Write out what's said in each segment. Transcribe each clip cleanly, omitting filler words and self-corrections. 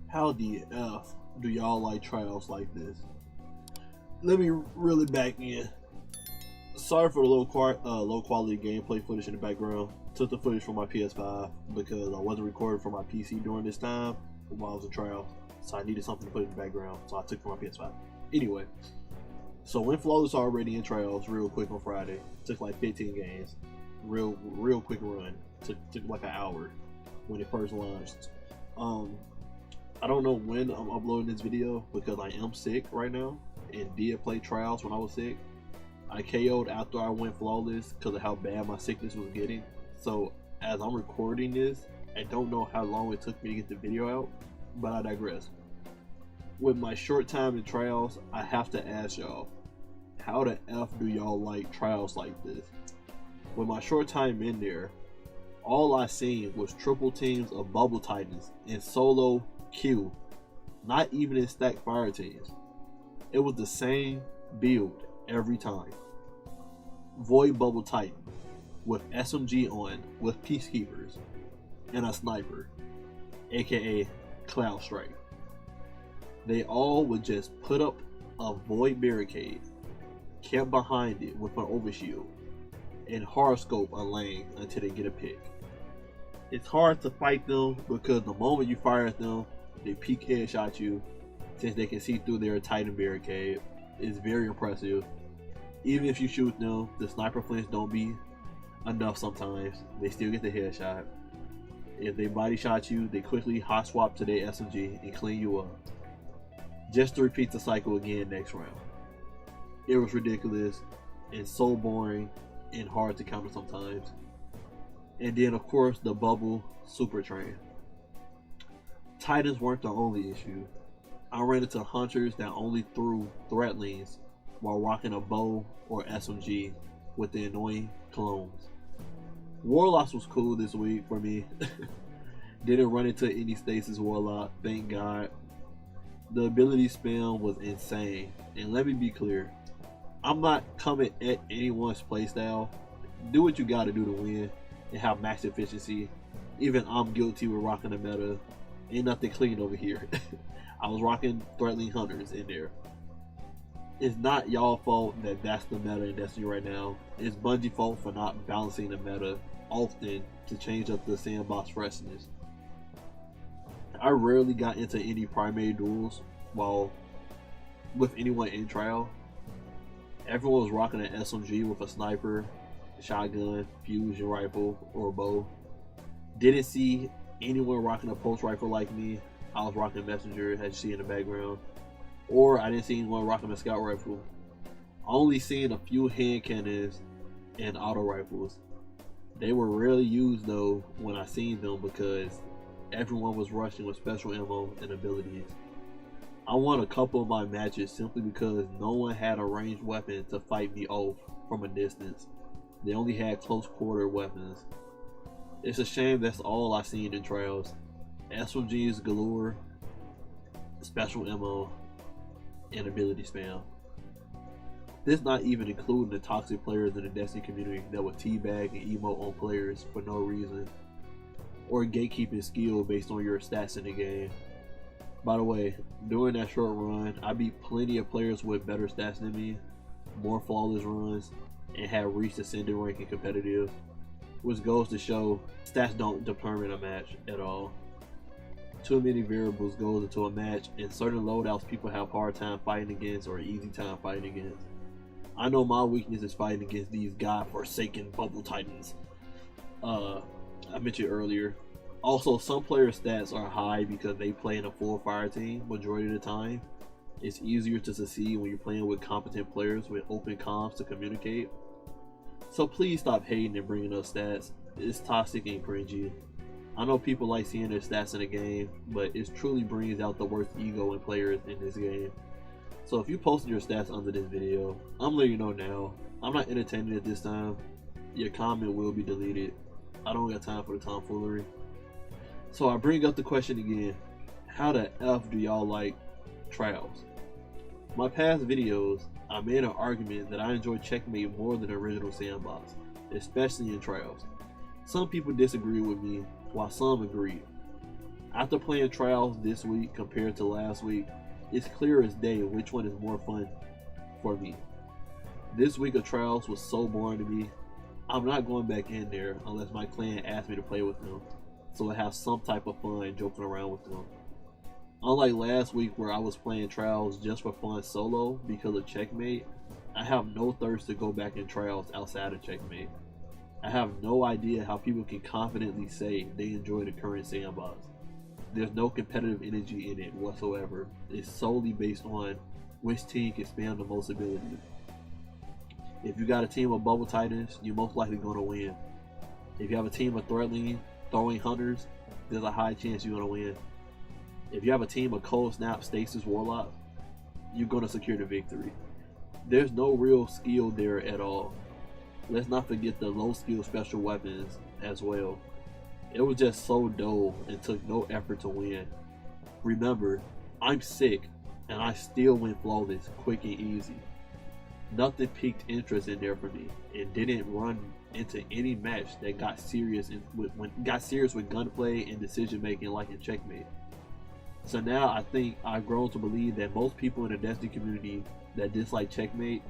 How the F do y'all like trials like this? Let me really back in. Sorry for the low quality gameplay footage in the background. Took the footage from my PS5 because I wasn't recording from my PC during this time while I was in trials, so I needed something to put in the background, so I took from my PS5. Anyway, so went flawless already in trials real quick on Friday. Took like 15 games, real quick run. Took like an hour when it first launched. I don't know when I'm uploading this video because I am sick right now and did play trials when I was sick. I KO'd after I went flawless because of how bad my sickness was getting. So as I'm recording this, I don't know how long it took me to get the video out, but I digress. With my short time in trials, I have to ask y'all, how the F do y'all like trials like this? With my short time in there, all I seen was triple teams of bubble titans in solo queue, not even in stacked fire teams. It was the same build every time. Void bubble titan with SMG on with peacekeepers and a sniper, aka Cloud Strike. They all would just put up a void barricade, camp behind it with an overshield, and horoscope a lane until they get a pick. It's hard to fight them because the moment you fire at them, they peek headshot you since they can see through their Titan barricade. It's very impressive. Even if you shoot them, the sniper flinch don't be enough sometimes. They still get the headshot. If they body shot you, they quickly hot swap to their SMG and clean you up. Just to repeat the cycle again next round. It was ridiculous and so boring and hard to counter sometimes. And then of course the bubble super train. Titans weren't the only issue. I ran into hunters that only threw threat lanes while rocking a bow or SMG with the annoying clones. Warlocks was cool this week for me. Didn't run into any stasis Warlock, thank God. The ability spam was insane, and let me be clear, I'm not coming at anyone's playstyle. Do what you gotta do to win and have max efficiency. Even I'm guilty with rocking the meta. Ain't nothing clean over here. I was rocking threatening hunters in there. It's not y'all fault that that's the meta in Destiny right now. It's Bungie fault for not balancing the meta often to change up the sandbox freshness. I rarely got into any primary duels while with anyone in trial. Everyone was rocking an SMG with a sniper, shotgun, fusion rifle, or bow. Didn't see anyone rocking a pulse rifle like me. I was rocking messenger, as you see in the background. Or I didn't see anyone rocking a scout rifle. Only seeing a few hand cannons and auto rifles. They were rarely used though when I seen them because everyone was rushing with special ammo and abilities. I won a couple of my matches simply because no one had a ranged weapon to fight me off from a distance. They only had close quarter weapons. It's a shame that's all I've seen in trials. SMGs galore, special ammo, and ability spam. This not even including the toxic players in the Destiny community that would teabag and emote on players for no reason, or gatekeeping skill based on your stats in the game. By the way, during that short run, I beat plenty of players with better stats than me, more flawless runs, and have reached ascending rank in competitive, which goes to show stats don't determine a match at all. Too many variables goes into a match, and certain loadouts people have hard time fighting against or easy time fighting against. I know my weakness is fighting against these god-forsaken bubble titans I mentioned earlier. Also, some players' stats are high because they play in a full fire team majority of the time. It's easier to succeed when you're playing with competent players with open comms to communicate. So please stop hating and bringing up stats. It's toxic and cringy. I know people like seeing their stats in a game, but it truly brings out the worst ego in players in this game. So if you posted your stats under this video, I'm letting you know now, I'm not entertaining it this time. Your comment will be deleted. I don't got time for the tomfoolery. So I bring up the question again, how the F do y'all like trials? My past videos, I made an argument that I enjoy Checkmate more than the original sandbox, especially in trials. Some people disagree with me, while some agree. After playing trials this week compared to last week, it's clear as day which one is more fun for me. This week of trials was so boring to me. I'm not going back in there unless my clan asks me to play with them, so I have some type of fun joking around with them. Unlike last week where I was playing trials just for fun solo because of Checkmate, I have no thirst to go back in trials outside of Checkmate. I have no idea how people can confidently say they enjoy the current sandbox. There's no competitive energy in it whatsoever. It's solely based on which team can spam the most abilities. If you got a team of Bubble Titans, you're most likely going to win. If you have a team of Threadling throwing hunters, there's a high chance you're going to win. If you have a team of Cold Snap Stasis Warlock, you're going to secure the victory. There's no real skill there at all. Let's not forget the low skill special weapons as well. It was just so dull and took no effort to win. Remember, I'm sick and I still went flawless, quick and easy. Nothing piqued interest in there for me and didn't run into any match that got serious with gunplay and decision making like in Checkmate. So now I think I've grown to believe that most people in the Destiny community that dislike Checkmate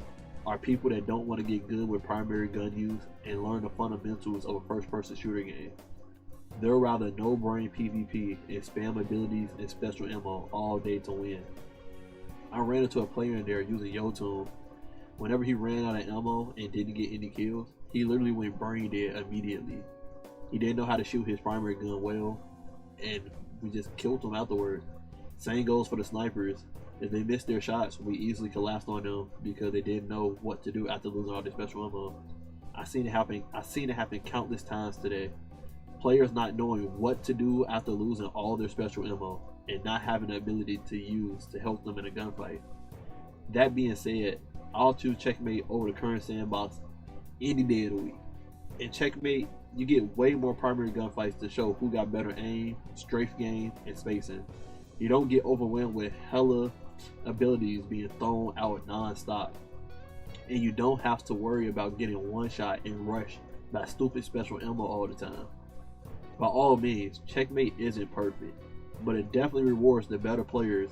are people that don't want to get good with primary gun use and learn the fundamentals of a first-person shooter game. They're rather no-brain PvP and spam abilities and special ammo all day to win. I ran into a player in there using Yotun. Whenever he ran out of ammo and didn't get any kills, he literally went brain dead immediately. He didn't know how to shoot his primary gun well, and we just killed him afterwards. Same goes for the snipers. If they missed their shots, we easily collapsed on them because they didn't know what to do after losing all their special ammo. I've seen it happen countless times today. Players not knowing what to do after losing all their special ammo and not having the ability to use to help them in a gunfight. That being said, I'll choose Checkmate over the current sandbox any day of the week. In Checkmate, you get way more primary gunfights to show who got better aim, strafe game, and spacing. You don't get overwhelmed with hella abilities being thrown out non-stop. And you don't have to worry about getting one shot and rushed by stupid special ammo all the time. By all means, Checkmate isn't perfect, but it definitely rewards the better players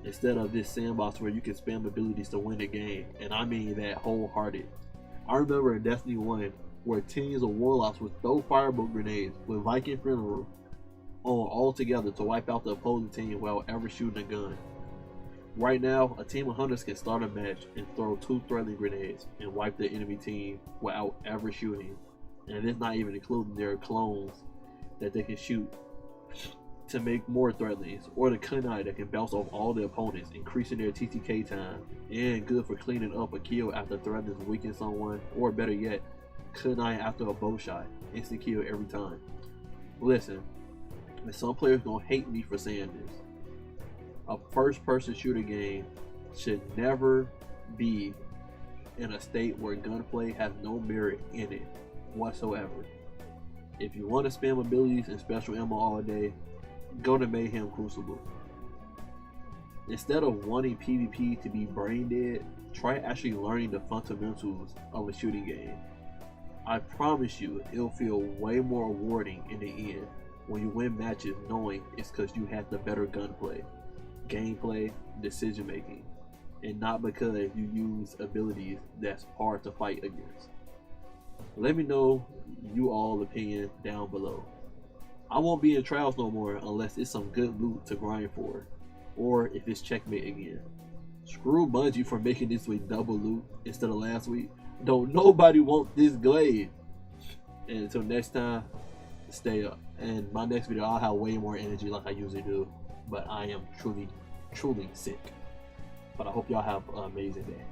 instead of this sandbox where you can spam abilities to win the game, and I mean that wholehearted. I remember in Destiny 1 where teams of Warlocks would throw firebolt grenades with Viking Funeral on all together to wipe out the opposing team while ever shooting a gun. Right now, a team of Hunters can start a match and throw 2 Threadling grenades and wipe the enemy team without ever shooting, and it's not even including their clones that they can shoot to make more Threadlings, or the Kunai that can bounce off all the opponents, increasing their TTK time, and good for cleaning up a kill after Threadlings weaken someone, or better yet, Kunai after a bow shot, instant kill every time. Listen, and some players gonna hate me for saying this. A first-person shooter game should never be in a state where gunplay has no merit in it whatsoever. If you want to spam abilities and special ammo all day, go to Mayhem Crucible. Instead of wanting PvP to be brain dead, try actually learning the fundamentals of a shooting game. I promise you, it'll feel way more rewarding in the end when you win matches knowing it's because you had the better gunplay, gameplay, decision making, and not because you use abilities that's hard to fight against. Let me know you all opinion down below. I won't be in trials no more unless it's some good loot to grind for, or if it's Checkmate again. Screw Bungie for making this week double loot instead of last week. Don't nobody want this glade. And until next time, stay up. And my next video, I'll have way more energy like I usually do, but I am truly sick. But I hope y'all have an amazing day.